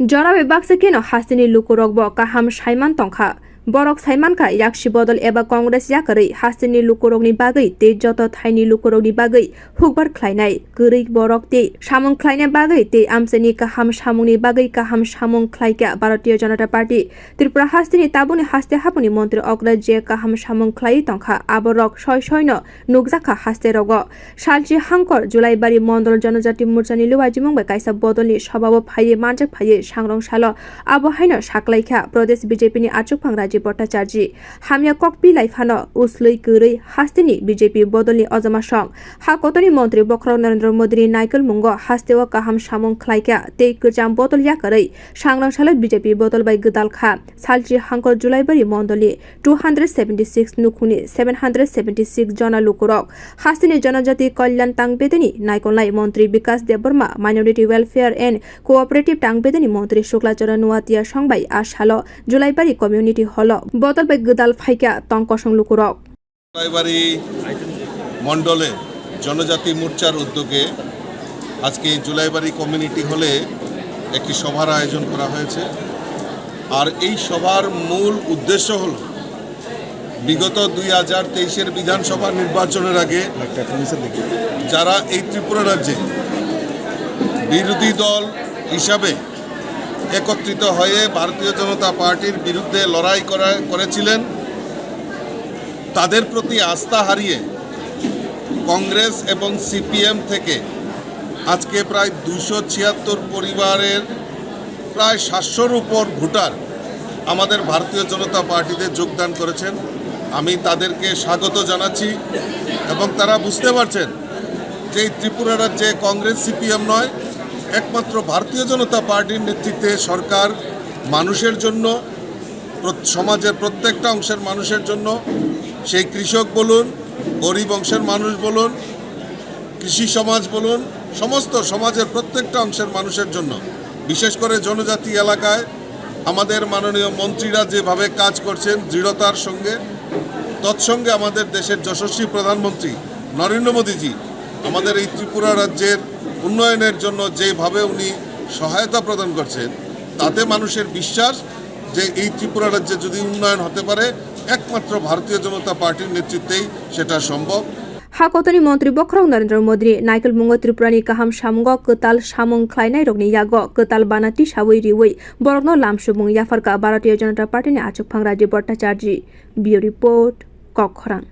जराबे बाक्सेकेनो हास्तिनि लुकुरकबो काहाम साइमान तंखा बरक साइमानखा याक्षी बदल एबा कांग्रेस याकरै हास्तिनि लुकुरकनि बागै ते जत थाइनि लुकुरकनि बागै हुकबार ख्लायनाय गोरै बरक ते सामुं ख्लायनाय बागै ते आमसेनि काहाम सामुंनि बागै काहाम सामुं ख्लायका भारतीय जनता पार्टी त्रिपुरा हास्तिनि ताबुनि हास्ते हापुनि मन्त्री अग्रज जे काहाम सामुं ख्लाय तंखा आबरक सय सयनो नुकजाखा हास्ते रग सालची हांकर जुलाइबारी मण्डल जनजाति मोर्चानि लुवाजि मुंबाई काइसा बदलनि सभाबो फाये मानजक फाये सांग्रं सालो आबहायनो साख्लायखा प्रदेश बीजेपीनि आचुकफां राजीव भट्टाचार्य हामिया ककपि लाइफानो उसलै गोरै हास्तिनि बीजेपी बदलनि अजमा सं हाकतनि मन्त्री बख्र नरेन्द्र मोदीनि नाइकल मुंगो हास्तेव काहाम सामुं ख्लायका ते गोजाम बदल याकरै सांग्रं सालो बीजेपी बदल बाय गदालखा सालची हांकर जुलाइबारी मण्डलनि 276 नुखुनि 776 जना लुकुरक हास्तिनि जनजाति कल्याण तांगबेदनि नाइकलनाय मन्त्री विकास देबबर्मा माइनरिटी वेलफेयर एन्ड कोअपारेटिभ तांगबेदनि मन्त्री शुक्लाचरण नुवातिया संबाय आसालो जुलाइबारी कम्युनिटी हल बदल बाय गदाल फाइका तंकसं लुकुरक जुलाइबारी मण्डले जनजाति मोर्चार उद्योगे आज के जुलाइबारी कम्युनिटी हले एक सभार आयोजन करा हয়েছে और এই সভার মূল উদ্দেশ্য হল বিগত 2023 বিধানসভা নির্বাচনের আগে যারা এই ত্রিপুরা রাজ্যে বিরোধী দল হিসাবে একত্রিত হয়ে ভারতীয় জনতা পার্টির বিরুদ্ধে লড়াই করেছিলেন তাদের প্রতি আস্থা হারিয়ে কংগ্রেস এবং সিপিএম থেকে আজকে প্রায় 276 পরিবারের প্রায় 700-র উপর ভোটার আমাদের ভারতীয় জনতা পার্টিতে যোগদান করেছেন। আমি তাদেরকে স্বাগত জানাচ্ছি এবং তারা বুঝতে পারছেন যে এই ত্রিপুরা রাজ্যে কংগ্রেস সিপিএম নয়, একমাত্র ভারতীয় জনতা পার্টির নেতৃত্বে সরকার মানুষের জন্য, সমাজের প্রত্যেকটা অংশের মানুষের জন্য, সেই কৃষক বলুন, গরিব অংশের মানুষ বলুন, কৃষি সমাজ বলুন, সমস্ত সমাজের প্রত্যেকটা অংশের মানুষের জন্য, বিশেষ করে জনজাতি এলাকায় আমাদের মাননীয় মন্ত্রীরা যেভাবে কাজ করছেন দৃঢ়তার সঙ্গে, তৎসঙ্গে আমাদের দেশের যশস্বী প্রধানমন্ত্রী নরেন্দ্র মোদীজি আমাদের এই ত্রিপুরা রাজ্যের উন্নয়নের জন্য যেভাবে উনি সহায়তা প্রদান করছেন, তাতে মানুষের বিশ্বাস যে এই ত্রিপুরা রাজ্যে যদি উন্নয়ন হতে পারে একমাত্র ভারতীয় জনতা পার্টির নেতৃত্বেই সেটা সম্ভব। हाकतनि मन्त्री बख्र नरेन्द्र मोदी नाइकल मुंगो त्रिपुरानि काहाम सामुंगो कताल सामुं ख्लायनाय रगनि यागो कताल बानाति सावै रिवै बरगनो लामसुबुं याफारका भारतीय जनता पार्टीनि आचुकफां राजीव भट्टाचार्य बियो रिपोर्ट कखरां।